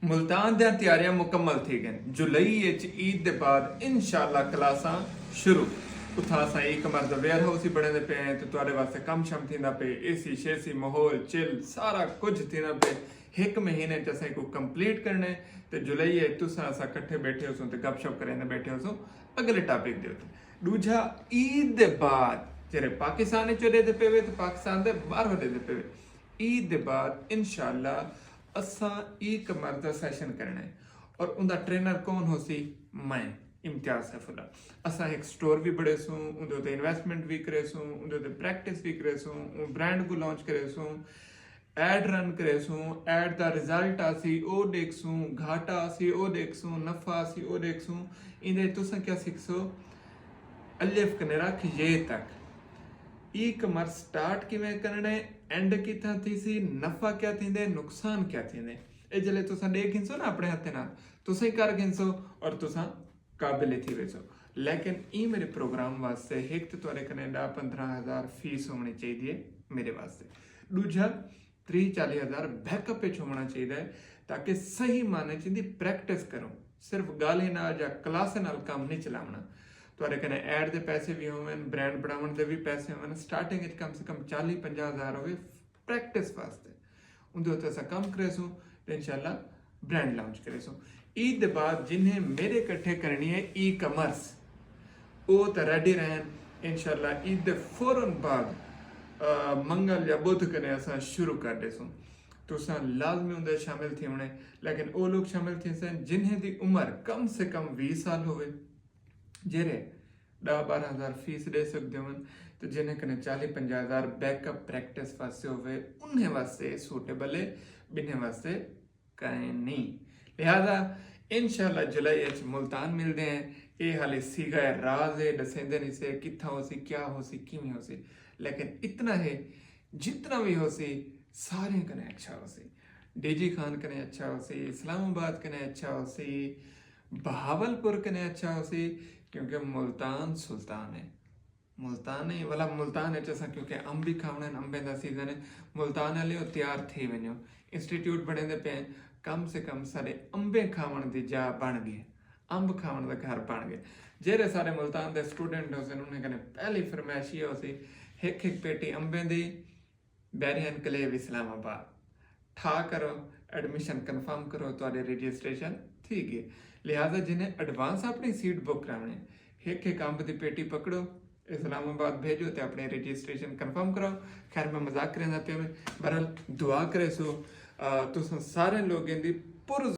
मुल्तान ਦੀਆਂ ਤਿਆਰੀਆਂ ਮੁਕੰਮਲ थी गए जुलाई ईद के बाद इंशाल्लाह क्लासा शुरू उथा असां ई कमर द वेयर हाउस ही बने पे हैं तो तुहाडे वास्ते कम शम थींदा पे एसी शेसी माहौल चिल सारा कुछ थींदा पे एक महीने च असां को कंप्लीट करने ते जुलाई तुसां असां इकट्ठे बैठे होसो ते गपशप करेंदे बैठे होसो अगले टॉपिक दे उत्ते दूजा ईद दे बाद जेरे पाकिस्तान च दे पे ते पाकिस्तान दे बाहर दे पे ईद दे बाद इंशाल्लाह असा एक मर्द सैशन करना है और उनका ट्रेनर कौन हो सी मैं इम्तियाज सैफुल्ला असा एक स्टोर भी बड़े सूँ उनके इन्वेस्टमेंट भी करे सूँ उनके प्रैक्टिस भी करे सूँ ब्रांड को लॉन्च करे सूँ एड रन करे सूँ एड का रिजल्ट आसी ओ देख सूँ घाटा आसी ओ देख सूँ नफा आसी ओ देख सूँ इन्हें तुसा क्या सीख सो अलिफ कने रख ये तक ई कमर्स स्टार्ट किवें करना है एंड किथा थी सी नफा क्या थींदे नुकसान क्या थींदे ए जले तुसा देख घिंसो ना अपने हथे नाल तुसा ही कर घिंसो और तुसा काबिल थी वेसो लेकिन ई मेरे प्रोग्राम वास्ते एक तो तुहाडे कने 10-15,000 फीस होनी चाहिए मेरे वास्ते दूजा 30-40,000 बैकअप पे होना चाहिए ताकि सही माने च प्रैक्टिस करो सिर्फ गाली नाल या क्लास नाल काम नहीं चलावना तुहाडे कने एड दे पैसे भी होवन ब्रांड बनावन दे भी पैसे होवन स्टार्टिंग विच कम से कम 40-50,000 होवे प्रैक्टिस वास्ते उंदे उत्ते असां कम करेसो ते इंशाल्लाह ब्रांड लॉन्च करेसो ईद दे बाद जिन्हें मेरे इकट्ठे करनी है ई कमर्स वो तो रेडी रहन इंशाल्लाह ईद दे फौरन बाद मंगल या बुध कने असां शुरू कर देसो तुसां लाजमी उंदे शामिल थी होने लेकिन वो लोग शामिल थी सन जिन्हें दी उम्र कम से कम 20 साल होवे जेरे 10-12,000 फीस दे सकते हो तो जिन्हें कने 40-50,000 बैकअप प्रैक्टिस वास्ते होवे उन्हें वास्ते सूटेबल है बिन्हें वास्ते कहीं नहीं लिहाजा इंशाल्लाह जुलाई मुल्तान मिलते हैं ये हाले सीगा राज है दसेंदे नहीं से कितना हो सी क्या हो सी किमें हो सी लेकिन इतना है जितना भी हो सी सारे कने अच्छा हो सी डीजी खान कने अच्छा हो सी इस्लामाबाद कने अच्छा हो सी बहावलपुर कने अच्छा हो सी क्योंकि मुल्तान सुल्तान है मुल्तान है वाला मुल्तान है जैसा क्योंकि अंब भी खावने अंबे का सीजन है मुल्तान वाले तैयार थी वनो इंस्टीट्यूट बने पे कम से कम सारे अंबे खावन की जा बन गए अंब खावन का घर बन गए जेरे सारे मुल्तान के स्टूडेंट हो उन्हें कने पहली फरमाइश ये हो सी एक पेटी अंबे की बैरियन कलेव इस्लामाबाद ठा करो एडमिशन कन्फर्म करो तो रजिस्ट्रेशन थी गई लिहाजा जिन्हें एडवांस अपनी सीट बुक कराने एक अंब की पेटी पकड़ो इस्लामाबाद भेजो तो अपने रजिस्ट्रेशन कन्फर्म कराओ खैर मैं मजाक करें पे बहरहाल दुआ करे सो तुम सारे लोगों की पुर